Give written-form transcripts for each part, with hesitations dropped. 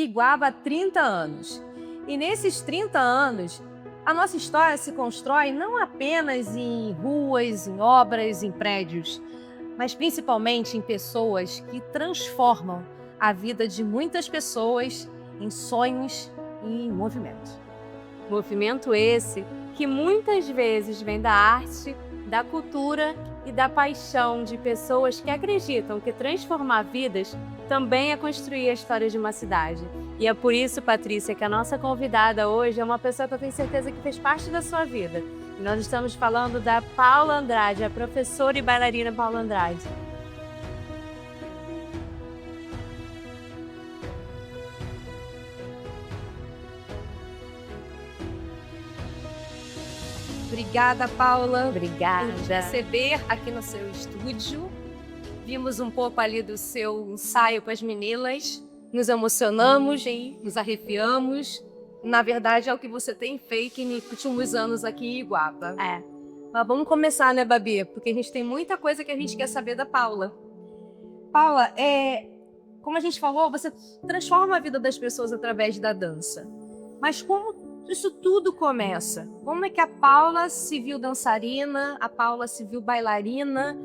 Iguaba há 30 anos. E nesses 30 anos, a nossa história se constrói não apenas em ruas, em obras, em prédios, mas principalmente em pessoas que transformam a vida de muitas pessoas em sonhos e em movimento. Movimento esse que muitas vezes vem da arte, da cultura e da paixão de pessoas que acreditam que transformar vidas também é construir a história de uma cidade. E é por isso, Patrícia, que a nossa convidada hoje é uma pessoa que eu tenho certeza que fez parte da sua vida. E nós estamos falando da Paula Andrade, a professora e bailarina Paula Andrade. Obrigada, Paula. Obrigada. Por te receber aqui no seu estúdio. Vimos um pouco ali do seu ensaio com as meninas, nos emocionamos, nos arrepiamos. Na verdade, é o que você tem feito nos últimos anos aqui em Iguaba. Mas vamos começar, né, Babi? Porque a gente tem muita coisa que a gente quer saber da Paula. Paula, como a gente falou, você transforma a vida das pessoas através da dança. Mas como isso tudo começa? Como é que a Paula se viu dançarina, a Paula se viu bailarina?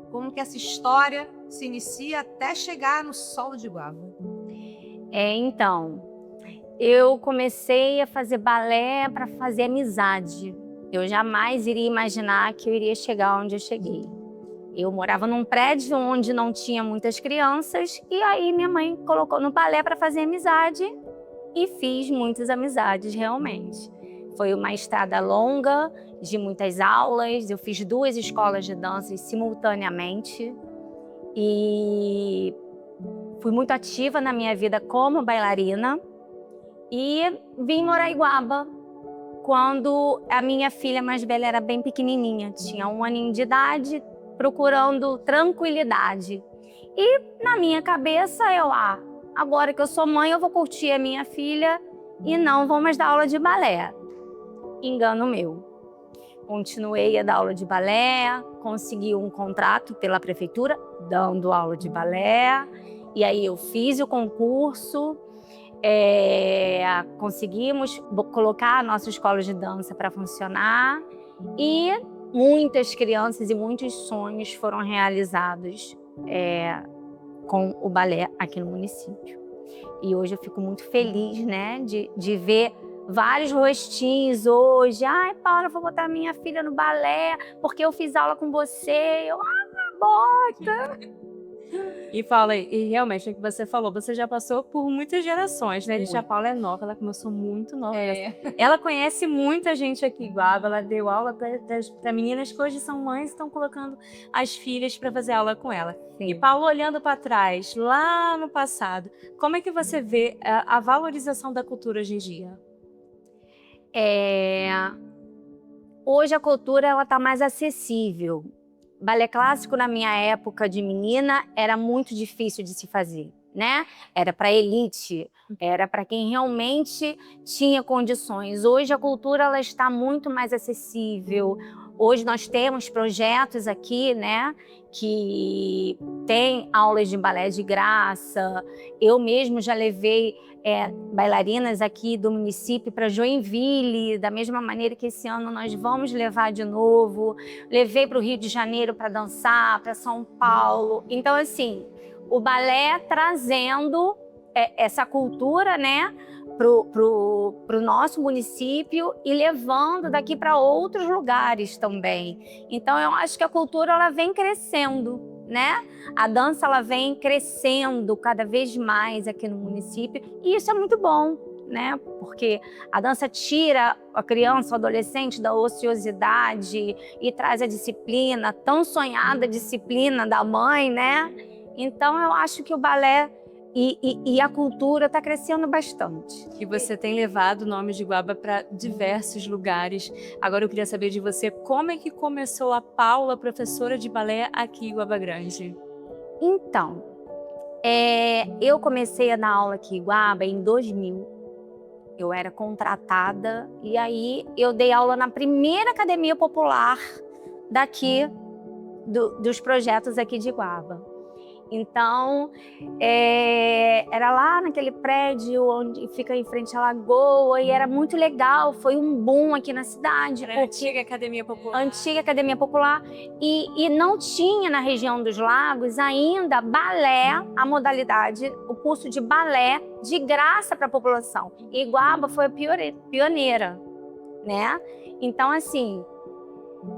Como que essa história se inicia até chegar no solo de Iguaba? Então, eu comecei a fazer balé para fazer amizade. Eu jamais iria imaginar que eu iria chegar onde eu cheguei. Eu morava num prédio onde não tinha muitas crianças e aí minha mãe colocou no balé para fazer amizade e fiz muitas amizades realmente. Foi uma estrada longa, de muitas aulas, eu fiz 2 escolas de dança simultaneamente e fui muito ativa na minha vida como bailarina e vim morar em Iguaba quando a minha filha mais velha era bem pequenininha, tinha 1 aninho de idade, procurando tranquilidade. E na minha cabeça agora que eu sou mãe eu vou curtir a minha filha e não vou mais dar aula de balé. Engano meu. Continuei a dar aula de balé, consegui um contrato pela prefeitura dando aula de balé e aí eu fiz o concurso, conseguimos colocar a nossa escola de dança para funcionar e muitas crianças e muitos sonhos foram realizados com o balé aqui no município. E hoje eu fico muito feliz, né, de ver vários rostinhos hoje. Ai, Paula, eu vou botar minha filha no balé porque eu fiz aula com você. Bota! E Paula, e realmente, o que você falou, você já passou por muitas gerações, né? A Paula é nova, ela começou muito nova. Ela conhece muita gente aqui em Iguaba, ela deu aula para meninas que hoje são mães e estão colocando as filhas para fazer aula com ela. Sim. E Paula, olhando para trás, lá no passado, como é que você vê a valorização da cultura hoje em dia? Hoje a cultura está mais acessível. Balé clássico na minha época de menina era muito difícil de se fazer, né? Era para elite, era para quem realmente tinha condições. Hoje a cultura ela está muito mais acessível. Hoje nós temos projetos aqui, né, que tem aulas de balé de graça. Eu mesmo já levei bailarinas aqui do município para Joinville, da mesma maneira que esse ano nós vamos levar de novo. Levei para o Rio de Janeiro para dançar, para São Paulo. Então, assim, o balé trazendo essa cultura, né, pro nosso município e levando daqui para outros lugares também. Então, eu acho que a cultura ela vem crescendo, né? A dança ela vem crescendo cada vez mais aqui no município e isso é muito bom, né? Porque a dança tira a criança, o adolescente da ociosidade e traz a disciplina, tão sonhada disciplina da mãe, né? Então eu acho que o balé e a cultura está crescendo bastante. E você tem levado o nome de Iguaba para diversos lugares. Agora eu queria saber de você, como é que começou a Paula, professora de balé aqui em Iguaba Grande? Então, eu comecei a dar aula aqui em Iguaba em 2000. Eu era contratada e aí eu dei aula na primeira academia popular daqui, dos projetos aqui de Iguaba. Então, era lá naquele prédio onde fica em frente à lagoa e era muito legal, foi um boom aqui na cidade. Era a antiga Academia Popular. Antiga Academia Popular. E não tinha na região dos lagos ainda balé, a modalidade, o curso de balé de graça para a população. E Iguaba foi a pioneira, né? Então, assim,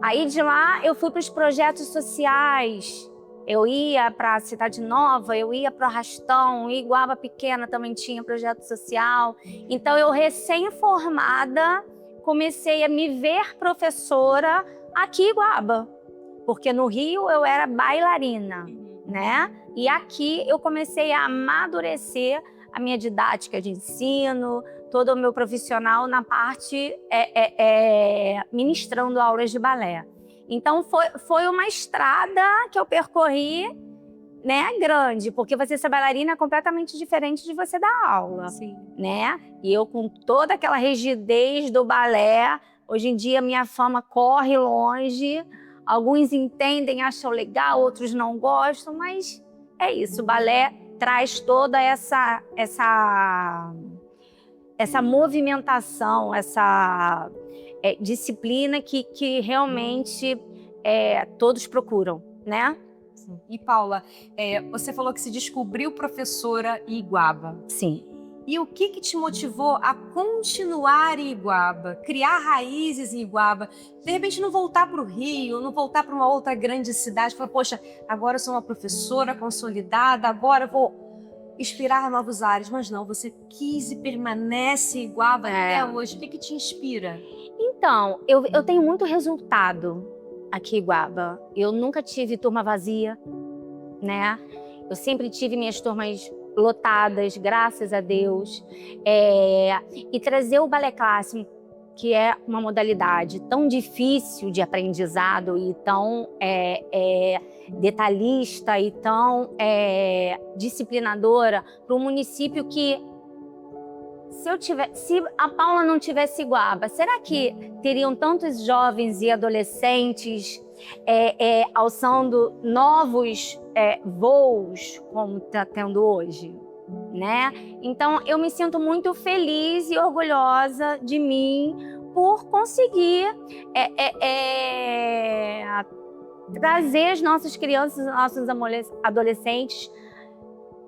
aí de lá eu fui para os projetos sociais. Eu ia para a Cidade Nova, eu ia para o Arrastão, Iguaba Pequena também tinha projeto social. Então, eu recém-formada, comecei a me ver professora aqui em Iguaba, porque no Rio eu era bailarina, né? E aqui eu comecei a amadurecer a minha didática de ensino, todo o meu profissional na parte ministrando aulas de balé. Então, foi uma estrada que eu percorri, né, grande, porque você ser bailarina é completamente diferente de você dar aula, Sim. né? E eu, com toda aquela rigidez do balé, hoje em dia minha fama corre longe, alguns entendem, acham legal, outros não gostam, mas é isso, o balé traz toda essa movimentação, essa disciplina que realmente todos procuram, né? E Paula, você falou que se descobriu professora em Iguaba. Sim. E o que te motivou a continuar em Iguaba, criar raízes em Iguaba, de repente não voltar para o Rio, não voltar para uma outra grande cidade, falar, poxa, agora eu sou uma professora consolidada, agora eu vou inspirar novos ares, mas não, você quis e permanece em Iguaba até hoje. O que te inspira? Então, eu tenho muito resultado aqui em Iguaba. Eu nunca tive turma vazia, né? Eu sempre tive minhas turmas lotadas, graças a Deus. E trazer o balé clássico, que é uma modalidade tão difícil de aprendizado e tão detalhista e tão disciplinadora para um município que, se a Paula não tivesse Iguaba, será que teriam tantos jovens e adolescentes alçando novos voos como está tendo hoje, né? Então, eu me sinto muito feliz e orgulhosa de mim por conseguir trazer as nossas crianças, nossos adolescentes,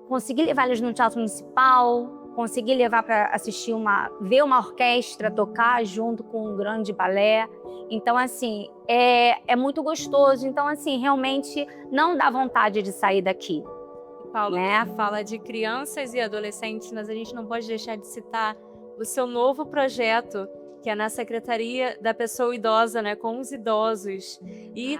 conseguir levá-los no Teatro Municipal, conseguir levar para assistir ver uma orquestra tocar junto com um grande balé. Então, assim, é muito gostoso. Então, assim, realmente não dá vontade de sair daqui. Paula, né? Fala de crianças e adolescentes, mas a gente não pode deixar de citar o seu novo projeto, que é na Secretaria da Pessoa Idosa, né, com os idosos. E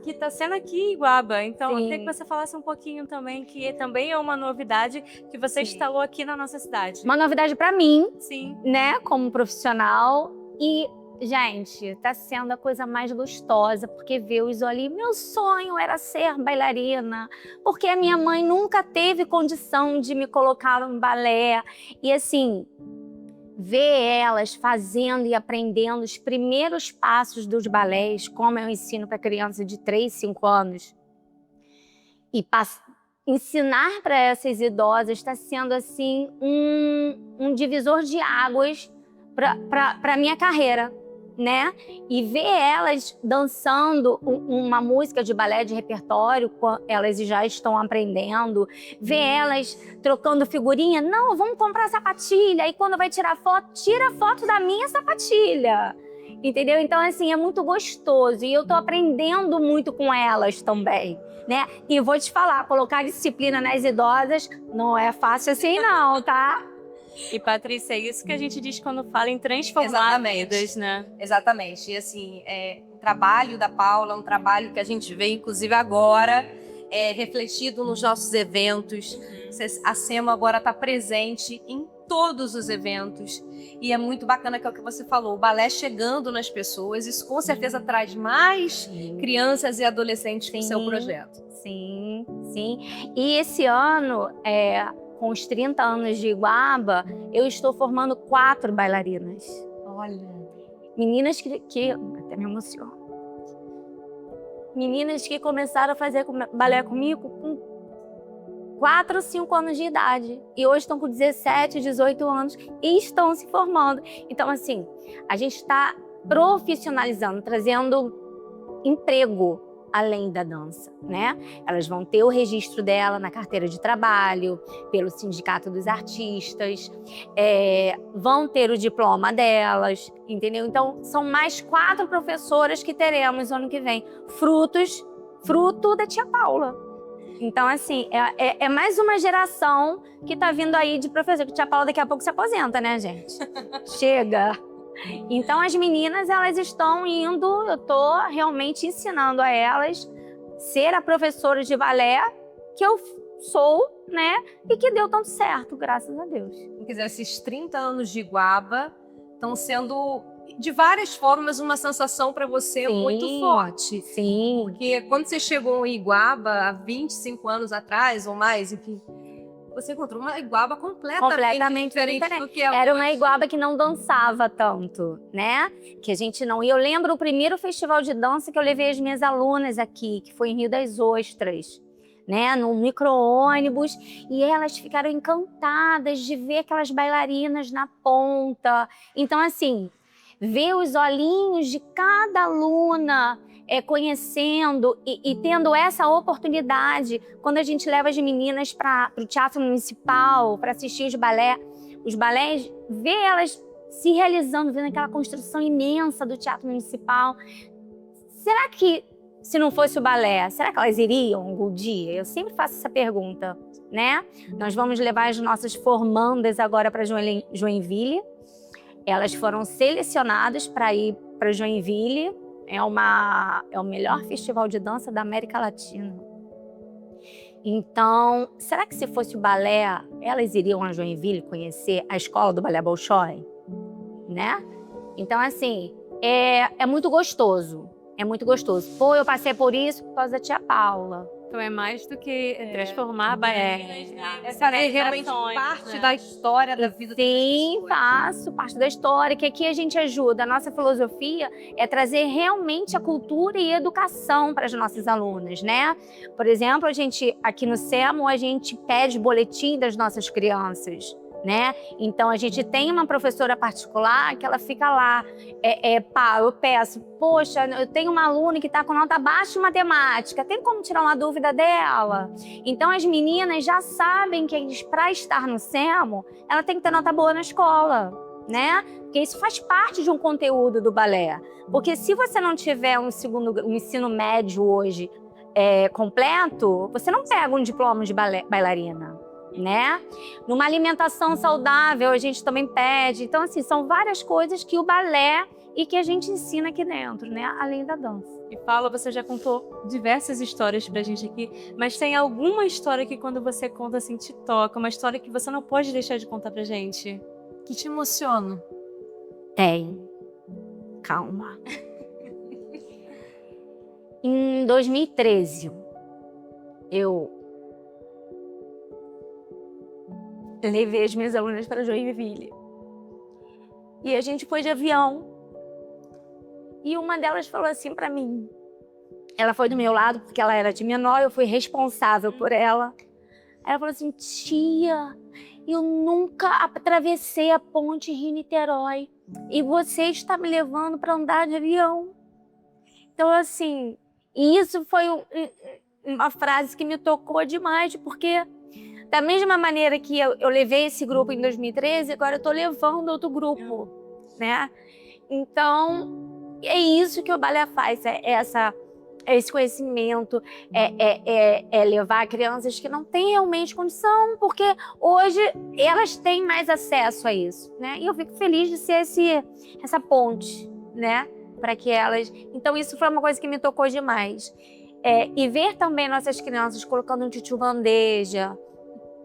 que está sendo aqui em Iguaba. Então, eu queria que você falasse um pouquinho também, que também é uma novidade que você instalou aqui na nossa cidade. Uma novidade para mim, sim, né, como profissional. E, gente, tá sendo a coisa mais gostosa, porque ver os olhinhos. Meu sonho era ser bailarina, porque a minha mãe nunca teve condição de me colocar no balé. E, assim, ver elas fazendo e aprendendo os primeiros passos dos balés, como eu ensino para criança de 3, 5 anos, e ensinar para essas idosas está sendo assim um divisor de águas para a minha carreira, né? E ver elas dançando uma música de balé de repertório, elas já estão aprendendo, ver elas trocando figurinha, não, vamos comprar sapatilha, e quando vai tirar foto, tira foto da minha sapatilha, entendeu? Então, assim, é muito gostoso, e eu tô aprendendo muito com elas também, né? E vou te falar, colocar disciplina nas idosas não é fácil assim não, tá? E, Patrícia, é isso que a gente diz quando fala em transformar vidas, né? Exatamente. E, assim, o trabalho da Paula é um trabalho que a gente vê, inclusive, agora, refletido nos nossos eventos. A SEMA agora está presente em todos os eventos. E é muito bacana que é o que você falou, o balé chegando nas pessoas. Isso, com certeza, traz mais crianças e adolescentes para o seu projeto. Sim, sim. E esse ano, com os 30 anos de Iguaba, eu estou formando 4 bailarinas. Olha. Meninas que até me emociono. Meninas que começaram a fazer balé comigo com 4 ou 5 anos de idade. E hoje estão com 17, 18 anos e estão se formando. Então, assim, a gente está profissionalizando, trazendo emprego além da dança, né? Elas vão ter o registro dela na carteira de trabalho, pelo Sindicato dos Artistas, vão ter o diploma delas, entendeu? Então, são mais 4 professoras que teremos ano que vem, fruto da tia Paula. Então, assim, é mais uma geração que tá vindo aí de professor, que tia Paula daqui a pouco se aposenta, né, gente? Chega! Então, as meninas, elas estão indo, eu tô realmente ensinando a elas ser a professora de balé que eu sou, né? E que deu tanto certo, graças a Deus. Quer dizer, esses 30 anos de Iguaba estão sendo, de várias formas, uma sensação para você muito forte. Sim. Porque quando você chegou em Iguaba, há 25 anos atrás, ou mais, enfim, você encontrou uma Iguaba completamente diferente do que é Era hoje. uma Iguaba que não dançava tanto, né? Que a gente não... E eu lembro o primeiro festival de dança que eu levei as minhas alunas aqui, que foi em Rio das Ostras, né? No micro-ônibus. E elas ficaram encantadas de ver aquelas bailarinas na ponta. Então, assim, ver os olhinhos de cada aluna conhecendo e tendo essa oportunidade, quando a gente leva as meninas para o Teatro Municipal, para assistir os balés, ver elas se realizando, vendo aquela construção imensa do Teatro Municipal. Será que, se não fosse o balé, será que elas iriam algum dia? Eu sempre faço essa pergunta, né? Nós vamos levar as nossas formandas agora para Joinville. Elas foram selecionadas para ir para Joinville. É o melhor festival de dança da América Latina. Então, será que se fosse o balé, elas iriam a Joinville conhecer a escola do Balé Bolshoi? Né? Então, assim, é muito gostoso. É muito gostoso. Pô, eu passei por isso por causa da tia Paula. Então é mais do que transformar bailarinas, né? Essa é realmente parte da história da vida das Sim, pessoas. faço parte da história, que aqui a gente ajuda. A nossa filosofia é trazer realmente a cultura e a educação para as nossas alunas, né? Por exemplo, a gente, aqui no SEMO, a gente pede boletim das nossas crianças, né? Então, a gente tem uma professora particular que ela fica lá, eu peço, poxa, eu tenho uma aluna que está com nota baixa em matemática, tem como tirar uma dúvida dela? Então, as meninas já sabem que para estar no SEMO, ela tem que ter nota boa na escola, né? Porque isso faz parte de um conteúdo do balé. Porque se você não tiver um ensino médio hoje completo, você não pega um diploma de bailarina, né? Numa alimentação saudável, a gente também pede. Então, assim, são várias coisas que o balé e que a gente ensina aqui dentro, né? Além da dança. E Paula, você já contou diversas histórias pra gente aqui, mas tem alguma história que quando você conta, assim, te toca? Uma história que você não pode deixar de contar pra gente? Que te emociona? Tem. Calma. Em 2013, eu levei as minhas alunas para Joinville. E a gente foi de avião. E uma delas falou assim para mim. Ela foi do meu lado, porque ela era de menor, eu fui responsável por ela. Ela falou assim, tia, eu nunca atravessei a ponte Rio-Niterói. E você está me levando para andar de avião. Então, assim, isso foi uma frase que me tocou demais, porque da mesma maneira que eu levei esse grupo em 2013, agora eu estou levando outro grupo, né? Então, é isso que o balé faz, esse conhecimento, levar crianças que não têm realmente condição, porque hoje elas têm mais acesso a isso, né? E eu fico feliz de ser essa ponte, né? Para que elas... Então, isso foi uma coisa que me tocou demais. E ver também nossas crianças colocando um tchutchu-bandeja,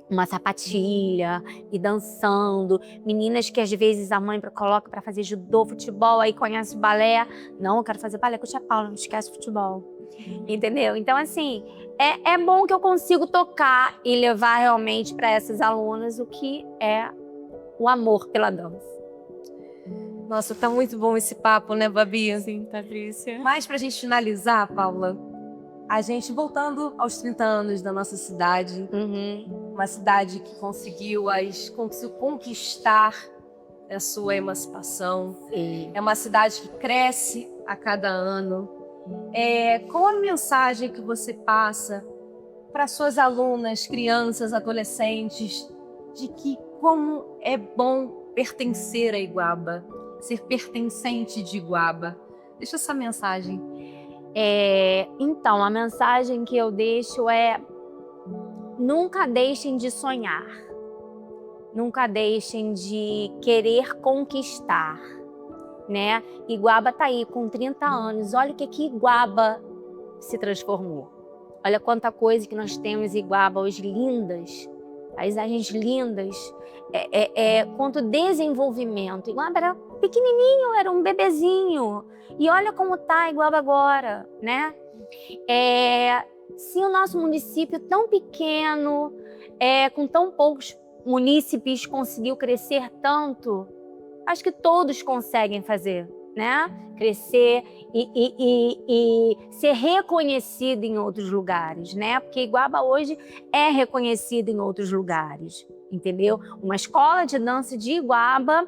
uma sapatilha e dançando, meninas que às vezes a mãe coloca para fazer judô, futebol, aí conhece o balé, não, eu quero fazer balé com a tia Paula, não esquece o futebol, entendeu? Então, assim, é bom que eu consigo tocar e levar realmente para essas alunas o que é o amor pela dança. Nossa, tá muito bom esse papo, né, Babi? Sim, Patrícia. Mas pra gente finalizar, Paula, A gente voltando aos 30 anos da nossa cidade, uma cidade que conseguiu conquistar a sua emancipação. É uma cidade que cresce a cada ano. Qual a mensagem que você passa para suas alunas, crianças, adolescentes, de que como é bom pertencer a Iguaba, ser pertencente de Iguaba? Deixa essa mensagem. Então, a mensagem que eu deixo é: nunca deixem de sonhar, nunca deixem de querer conquistar, né? Iguaba tá aí com 30 anos, olha o que Iguaba se transformou. Olha quanta coisa que nós temos em Iguaba hoje, lindas, paisagens lindas, quanto desenvolvimento. Iguaba era pequenininho, era um bebezinho, e olha como tá Iguaba agora, né? Se o nosso município tão pequeno, com tão poucos munícipes, conseguiu crescer tanto, acho que todos conseguem fazer, né? Crescer e ser reconhecido em outros lugares, né? Porque Iguaba hoje é reconhecida em outros lugares, entendeu? Uma escola de dança de Iguaba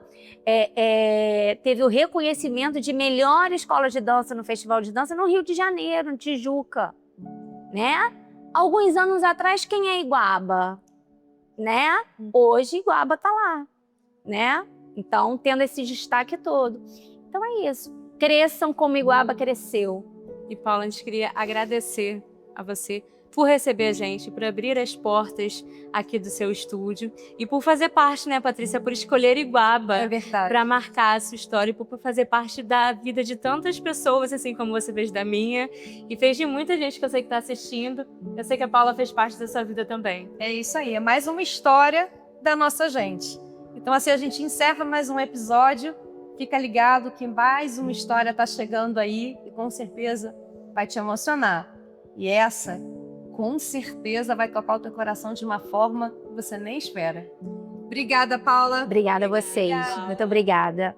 teve o reconhecimento de melhor escola de dança no Festival de Dança no Rio de Janeiro, no Tijuca, né? Alguns anos atrás, quem é Iguaba, né? Hoje Iguaba tá lá, né? Então, tendo esse destaque todo. Então é isso. Cresçam como Iguaba cresceu. E Paula, a gente queria agradecer a você por receber a gente, por abrir as portas aqui do seu estúdio e por fazer parte, né, Patrícia, por escolher Iguaba É verdade. para marcar a sua história e por fazer parte da vida de tantas pessoas, assim como você fez da minha e fez de muita gente que eu sei que está assistindo. Eu sei que a Paula fez parte da sua vida também. É isso aí, é mais uma história da nossa gente. Então assim a gente encerra mais um episódio. Fica ligado que mais uma história está chegando aí e com certeza vai te emocionar. E essa, com certeza, vai tocar o teu coração de uma forma que você nem espera. Obrigada, Paula. Obrigada a vocês. Muito obrigada.